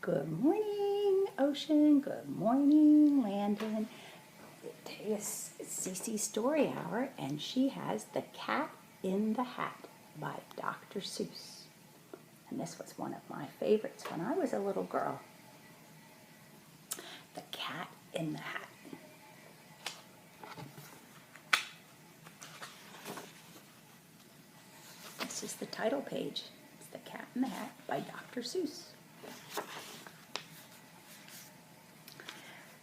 Good morning, Ocean. Good morning, Landon. Today is Cece's Story Hour, and she has The Cat in the Hat by Dr. Seuss. And this was one of my favorites when I was a little girl. The Cat in the Hat. This is the title page. It's The Cat in the Hat by Dr. Seuss.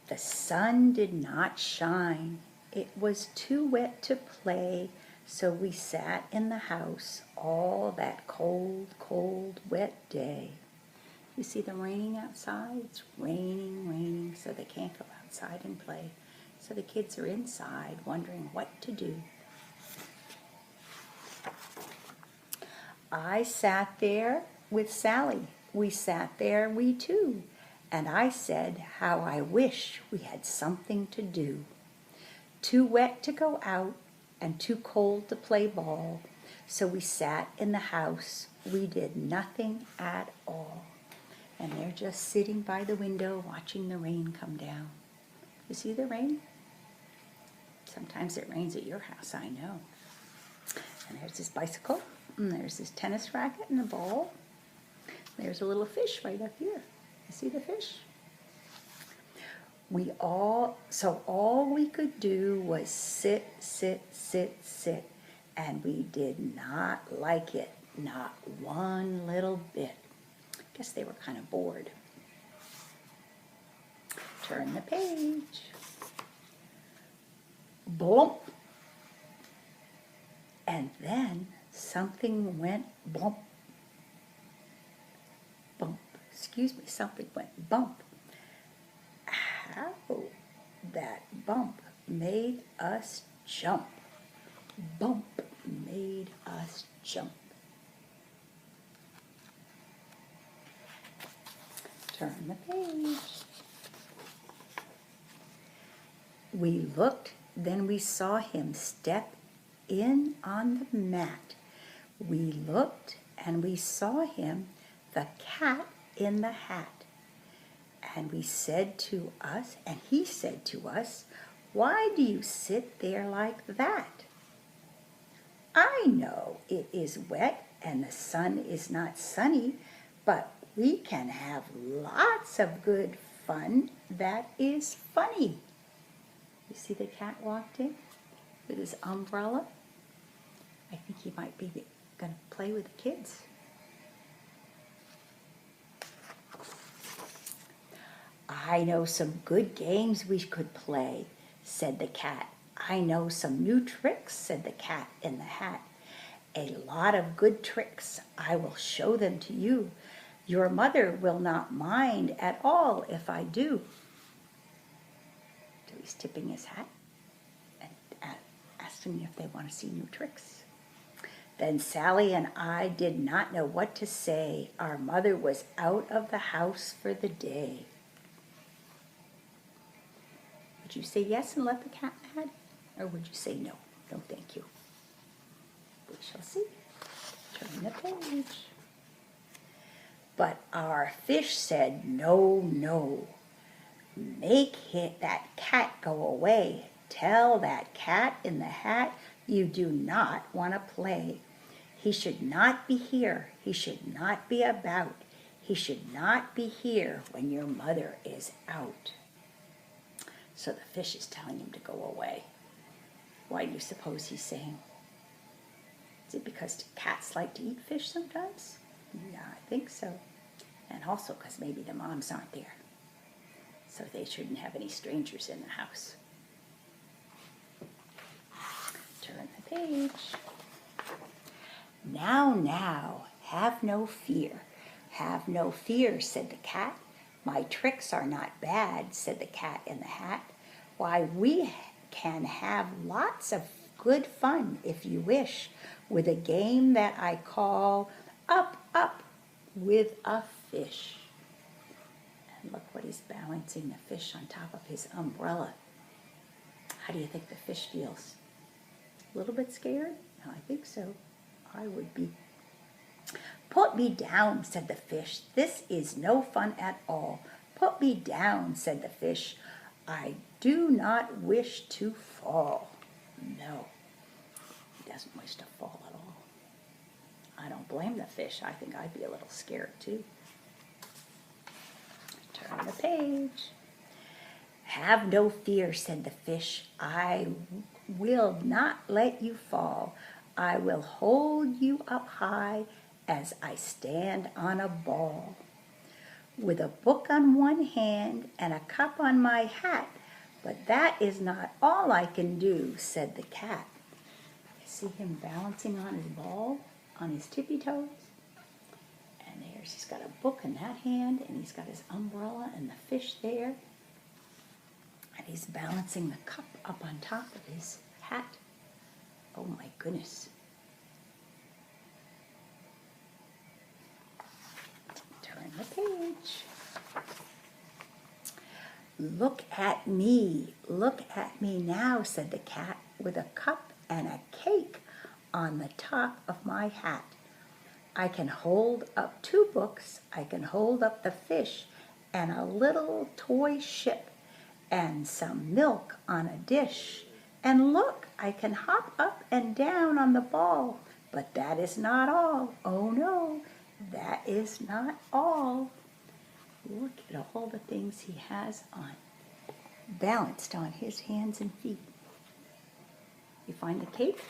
The sun did not shine. It was too wet to play, so we sat in the house all that cold, cold, wet day. You see them raining outside? It's raining, so they can't go outside and play. So the kids are inside wondering what to do. I sat there with Sally. We sat there, we two. And I said how I wish we had something to do. Too wet to go out and too cold to play ball, so we sat in the house. We did nothing at all. And they're just sitting by the window watching the rain come down. You see the rain? Sometimes it rains at your house, I know. And there's this bicycle, and there's this tennis racket and a ball. There's a little fish right up here. You see the fish? So all we could do was sit, and we did not like it, not one little bit. Guess they were kind of bored. Turn the page. Bump. And then something went bump. Bump. Excuse me, something went bump. How that bump made us jump. Bump made us jump. Turn the page. We looked, then we saw him step in on the mat. We looked and we saw him, the cat in the hat. And we said to us, and he said to us, "Why do you sit there like that? I know it is wet and the sun is not sunny, but we can have lots of good fun that is funny." You see the cat walked in with his umbrella? I think he might be going to play with the kids. "I know some good games we could play," said the cat. "I know some new tricks," said the cat in the hat. "A lot of good tricks. I will show them to you. Your mother will not mind at all if I do." So he's tipping his hat and asking if they want to see new tricks. Then Sally and I did not know what to say. Our mother was out of the house for the day. Would you say yes and let the cat in the hat? Or would you say no? No, thank you. We shall see. Turn the page. But our fish said, "No, no. Make that cat go away. Tell that cat in the hat you do not want to play. He should not be here. He should not be about. He should not be here when your mother is out." So the fish is telling him to go away. Why do you suppose he's saying? Is it because cats like to eat fish sometimes? Yeah, I think so. And also because maybe the moms aren't there. So they shouldn't have any strangers in the house. Turn the page. Now, have no fear. "Have no fear," said the cat. "My tricks are not bad," said the cat in the hat. "Why, we can have lots of good fun, if you wish, with a game that I call Up, Up with a Fish." And look what he's balancing the fish on top of his umbrella. How do you think the fish feels? A little bit scared? No, I think so. I would be. "Put me down," said the fish. "This is no fun at all." "Put me down," said the fish. "I do not wish to fall." No, he doesn't wish to fall at all. I don't blame the fish. I think I'd be a little scared too. Turn the page. "Have no fear," said the fish. "I will not let you fall. I will hold you up high as I stand on a ball. With a book on one hand and a cup on my hat, but that is not all I can do," said the cat. You see him balancing on his ball, on his tippy toes? And he's got a book in that hand, and he's got his umbrella and the fish there. And he's balancing the cup up on top of his hat. Oh my goodness. Turn the page. "Look at me now," said the cat, "with a cup and a cake on the top of my hat. I can hold up 2 books, I can hold up the fish and a little toy ship and some milk on a dish. And look, I can hop up and down on the ball. But that is not all. Oh no, that is not all." Look at all the things he has on, balanced on his hands and feet. You find the cake?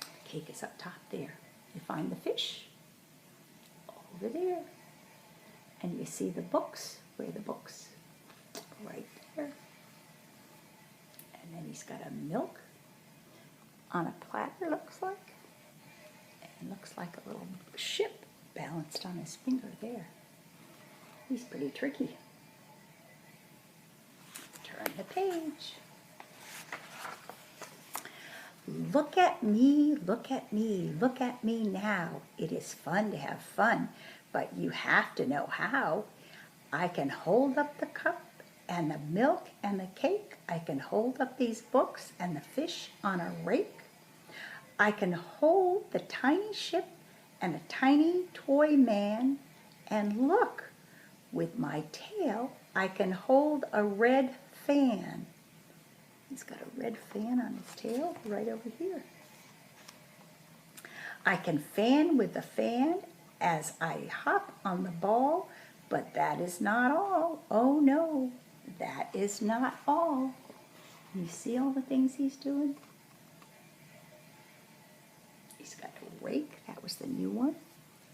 The cake is up top there. You find the fish? Over there. And you see the books? Where are the books? Right there. And then he's got a milk on a platter, looks like. And looks like a little ship balanced on his finger there. He's pretty tricky. Turn the page. "Look at me, look at me, look at me now. It is fun to have fun, but you have to know how. I can hold up the cup and the milk and the cake. I can hold up these books and the fish on a rake. I can hold the tiny ship and a tiny toy man. And look, with my tail, I can hold a red fan." He's got a red fan on his tail right over here. "I can fan with the fan as I hop on the ball, but that is not all. Oh no, that is not all." You see all the things he's doing? He's got a rake, that was the new one.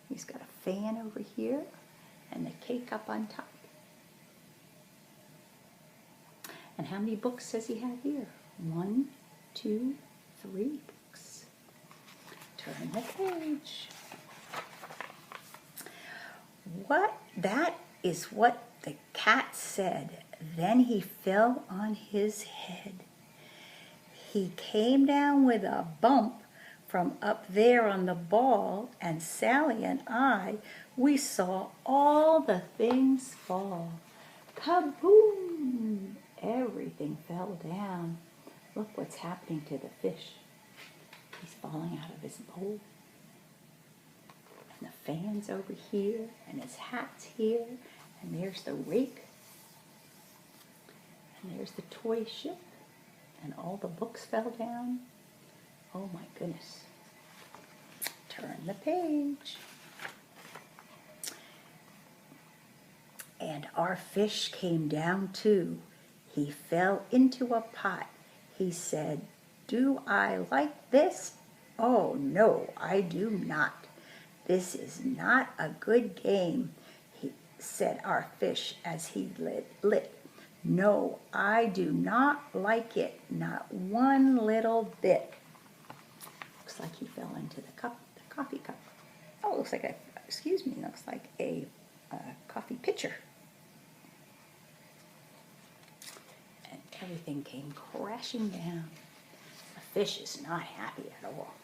He's got a fan over here and the cake up on top. And how many books does he have here? 1, 2, 3 books. Turn the page. That is what the cat said. Then he fell on his head. He came down with a bump from up there on the ball, and Sally and I, we saw all the things fall. Kaboom! Everything fell down. Look what's happening to the fish. He's falling out of his bowl. And the fan's over here, and his hat's here, and there's the rake, and there's the toy ship, and all the books fell down. Oh my goodness. Turn the page. And our fish came down too. He fell into a pot. He said, "Do I like this? Oh no, I do not. This is not a good game," said our fish as he lit. "No, I do not like it, not one little bit." Looks like he fell into the coffee cup. Oh, looks like looks like a coffee pitcher. And everything came crashing down. The fish is not happy at all.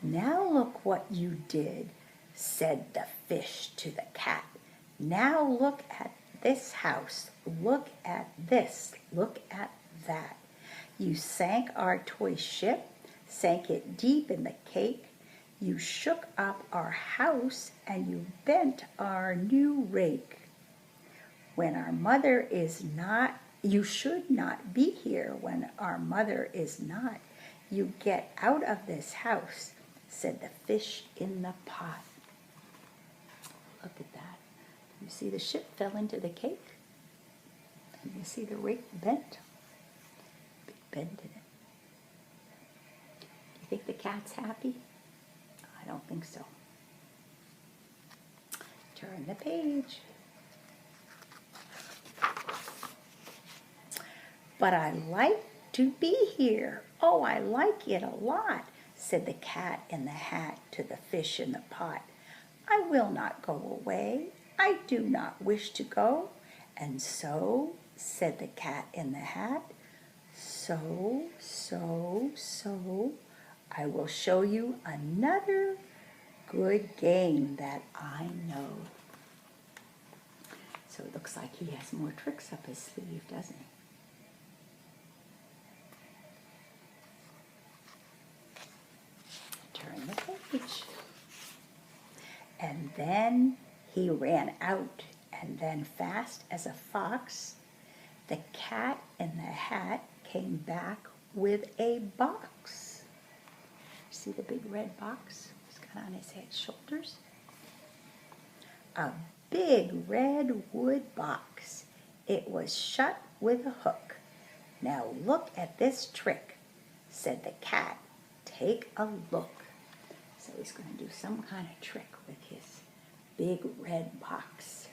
"Now look what you did," said the fish to the cat. "Now look at this house. Look at this. Look at that. You sank our toy ship, sank it deep in the cake. You shook up our house and you bent our new rake. When our mother is not, you should not be here when our mother is not. You get out of this house, said the fish in the pot. Look at that. You see the ship fell into the cake? And you see the rake bent? Big bend in it. Do you think the cat's happy? I don't think so. Turn the page. But I like to be here. Oh, I like it a lot, said the cat in the hat to the fish in the pot. I will not go away. I do not wish to go. And so, said the cat in the hat, so, I will show you another good game that I know. So it looks like he has more tricks up his sleeve, doesn't he? Turn the page. And then he ran out, and then fast as a fox, the cat in the hat came back with a box. See the big red box he's got on his head shoulders? A big red wood box. It was shut with a hook. Now look at this trick, said the cat. Take a look. So he's going to do some kind of trick with his big red box.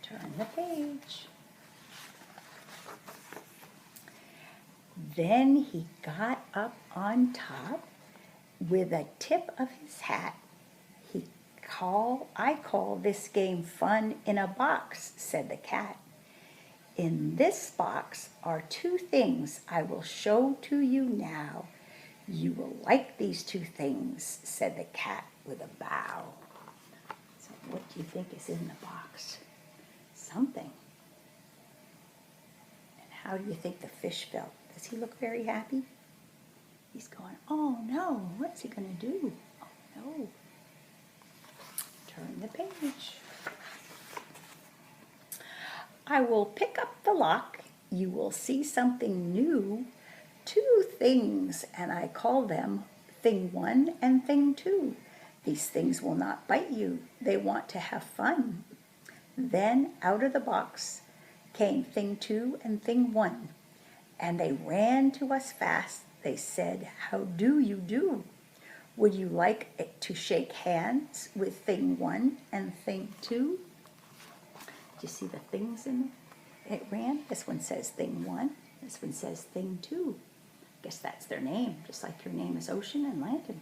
Turn the page. Then he got up on top with a tip of his hat. I call this game fun in a box, said the cat. In this box are two things I will show to you now. You will like these two things, said the cat with a bow. So what do you think is in the box? Something. And how do you think the fish felt? Does he look very happy? He's going, oh no, what's he going to do? Oh no. Turn the page. I will pick up the lock. You will see something new. Two things, and I call them thing one and thing two. These things will not bite you. They want to have fun. Then out of the box came thing two and thing one, and they ran to us fast. They said, how do you do? Would you like to shake hands with thing one and thing two? Do you see the things in it? It ran. This one says thing one. This one says thing two. Guess that's their name, just like your name is Ocean and Landon.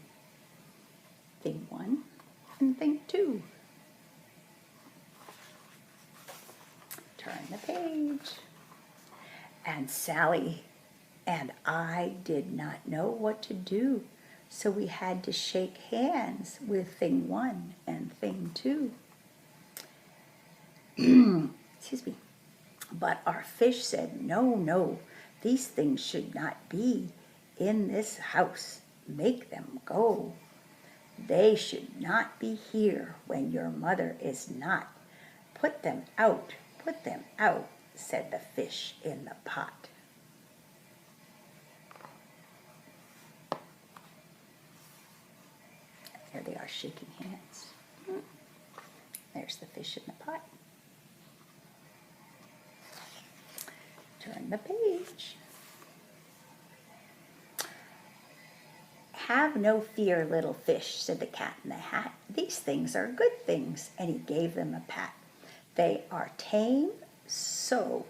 Thing one and thing two. Turn the page. And Sally and I did not know what to do, so we had to shake hands with thing one and thing two. Excuse me. But our fish said, no, no, these things should not be in this house. Make them go. They should not be here when your mother is not. Put them out, said the fish in the pot. There they are shaking hands. There's the fish in the pot. Turn the page. Have no fear, little fish, said the cat in the hat. These things are good things, and he gave them a pat. They are tame, so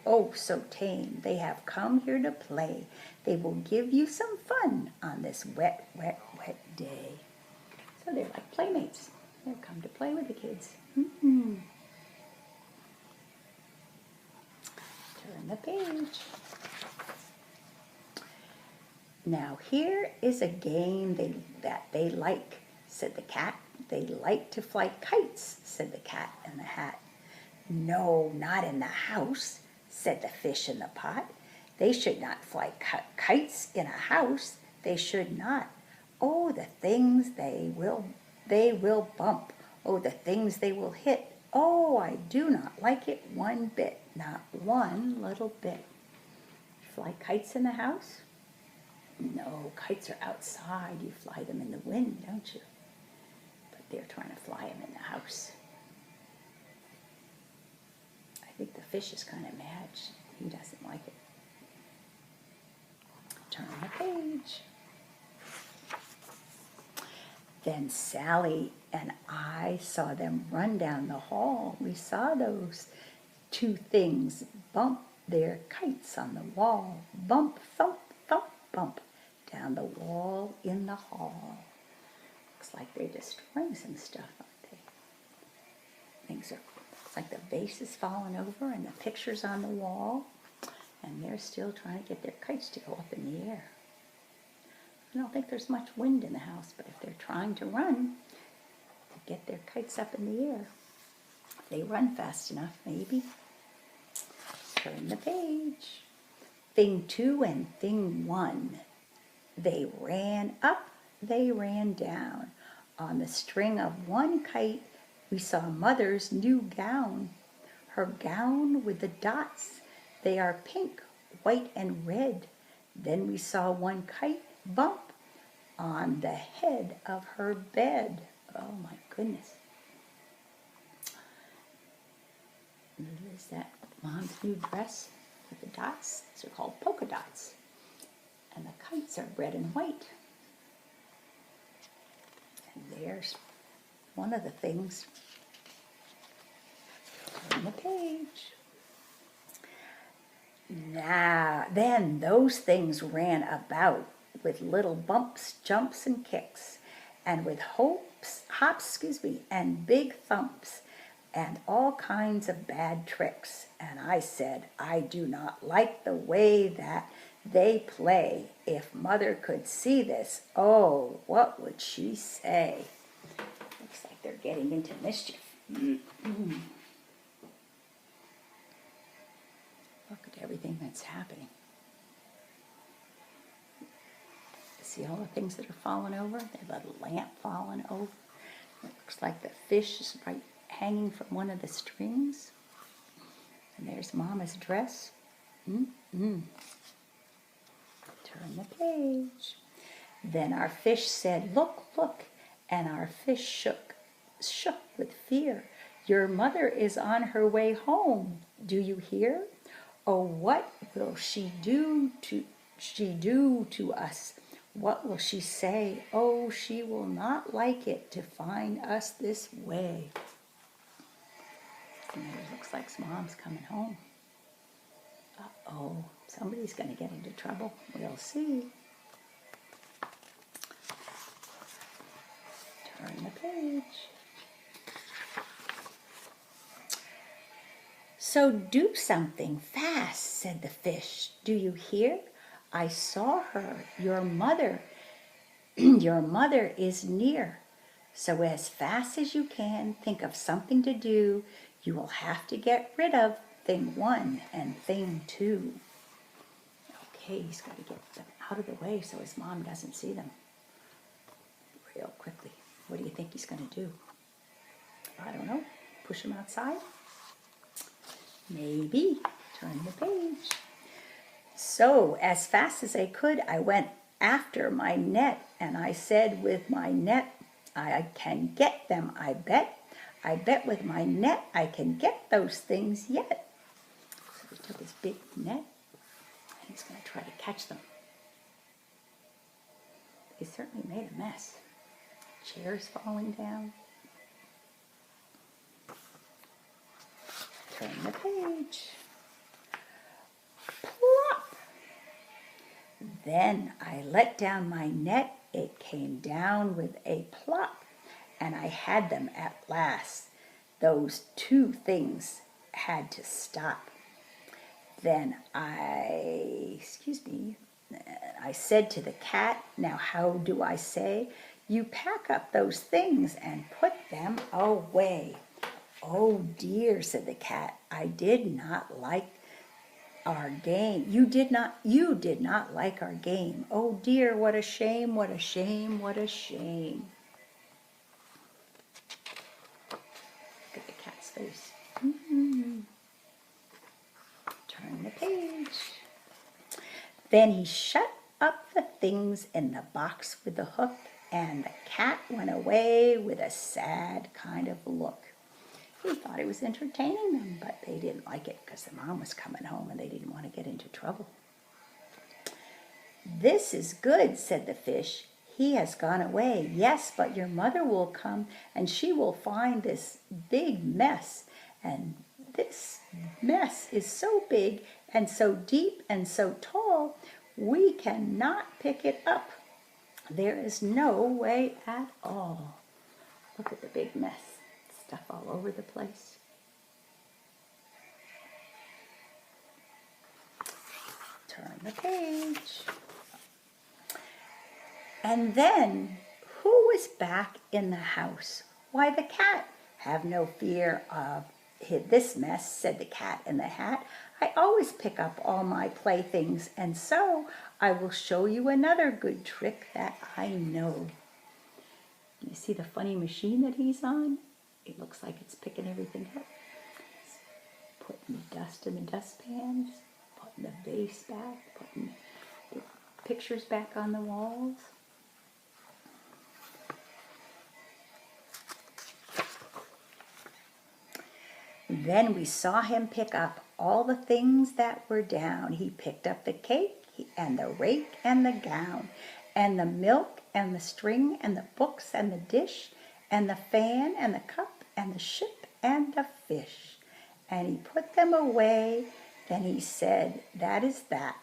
tame. They have come here to play. They will give you some fun on this wet, wet, wet day. So they're like playmates. They've come to play with the kids. Turn the page. Now here is a game that they like, said the cat. They like to fly kites, said the cat in the hat. No, not in the house, said the fish in the pot. They should not fly kites in a house. they should not. Oh, the things they will bump. Oh, the things they will hit. Oh, I do not like it one bit, not one little bit. Fly kites in the house? No, kites are outside. You fly them in the wind, don't you? But they're trying to fly them in the house. I think the fish is kind of mad. He doesn't like it. Turn the page. Then Sally and I saw them run down the hall. We saw those two things bump their kites on the wall. Bump, thump, thump, bump down the wall in the hall. Looks like they're destroying some stuff, aren't they? Looks like the vase is falling over and the picture's on the wall. And they're still trying to get their kites to go up in the air. I don't think there's much wind in the house, but if they're trying to run, to get their kites up in the air, if they run fast enough, maybe. Turn the page. Thing 2 and thing 1. They ran up, they ran down. On the string of one kite, we saw Mother's new gown. Her gown with the dots, they are pink, white, and red. Then we saw one kite bump on the head of her bed. Oh my goodness. Is that Mom's new dress with the dots? These are called polka dots. And the kites are red and white. And there's one of the things. Turn the page. Now, then those things ran about with little bumps, jumps, and kicks, and with hops, and big thumps, and all kinds of bad tricks. And I said, I do not like the way that they play. If Mother could see this, oh, what would she say? Looks like they're getting into mischief. Look at everything that's happening. See all the things that are falling over? There's a lamp falling over. It looks like the fish is right hanging from one of the strings. And there's Mama's dress. Turn the page. Then our fish said, look, look. And our fish shook with fear. Your mother is on her way home. Do you hear? Oh, what will she do to us? What will she say? Oh, she will not like it to find us this way. And it looks like Mom's coming home. Uh-oh, somebody's going to get into trouble. We'll see. Turn the page. So do something fast, said the fish. Do you hear? I saw her. Your mother is near. So as fast as you can, think of something to do. You will have to get rid of thing 1 and thing 2. Okay, he's got to get them out of the way so his mom doesn't see them real quickly. What do you think he's going to do? I don't know. Push them outside? Maybe. Turn the page. So, as fast as I could, I went after my net, and I said with my net, I can get them, I bet. I bet with my net I can get those things yet. So he took his big net, and he's going to try to catch them. He certainly made a mess. Chairs falling down. Turn the page. Plop! Then I let down my net. It came down with a plop, and I had them at last. Those two things had to stop. Then I said to the cat, now how do I say? You pack up those things and put them away. Oh dear, said the cat, I did not like our game. You did not like our game. Oh dear, what a shame, what a shame, what a shame. Look at the cat's face. Turn the page. Then he shut up the things in the box with the hook, and the cat went away with a sad kind of look. He thought it was entertaining them, but they didn't like it because the mom was coming home and they didn't want to get into trouble. This is good, said the fish. He has gone away. Yes, but your mother will come and she will find this big mess. And this mess is so big and so deep and so tall, we cannot pick it up. There is no way at all. Look at the big mess. Stuff all over the place. Turn the page. And then, who was back in the house? Why, the cat. Have no fear of this mess, said the cat in the hat. I always pick up all my playthings, and so I will show you another good trick that I know. You see the funny machine that he's on? It looks like it's picking everything up. It's putting the dust in the dustpans, putting the vase back, putting the pictures back on the walls. Then we saw him pick up all the things that were down. He picked up the cake and the rake and the gown and the milk and the string and the books and the dish and the fan and the cup and the ship and the fish. And he put them away. Then he said, that is that.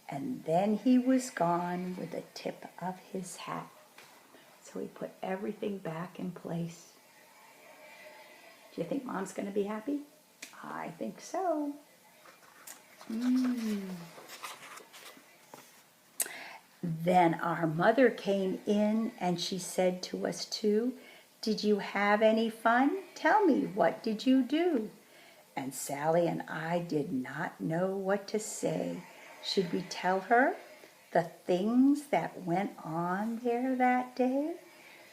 And then he was gone with the tip of his hat. So he put everything back in place. Do you think Mom's going to be happy? I think so. Then our mother came in and she said to us too, did you have any fun? Tell me, what did you do? And Sally and I did not know what to say. Should we tell her the things that went on there that day?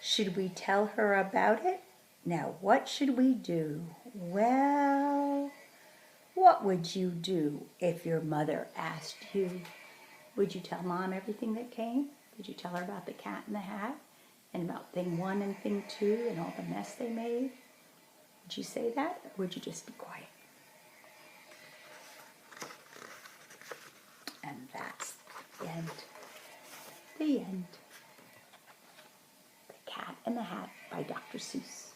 Should we tell her about it? Now, what should we do? Well, what would you do if your mother asked you? Would you tell Mom everything that came? Would you tell her about the cat in the hat? And about thing 1 and thing 2 and all the mess they made? Would you say that, or would you just be quiet? And that's the end. The end. The Cat in the Hat by Dr. Seuss.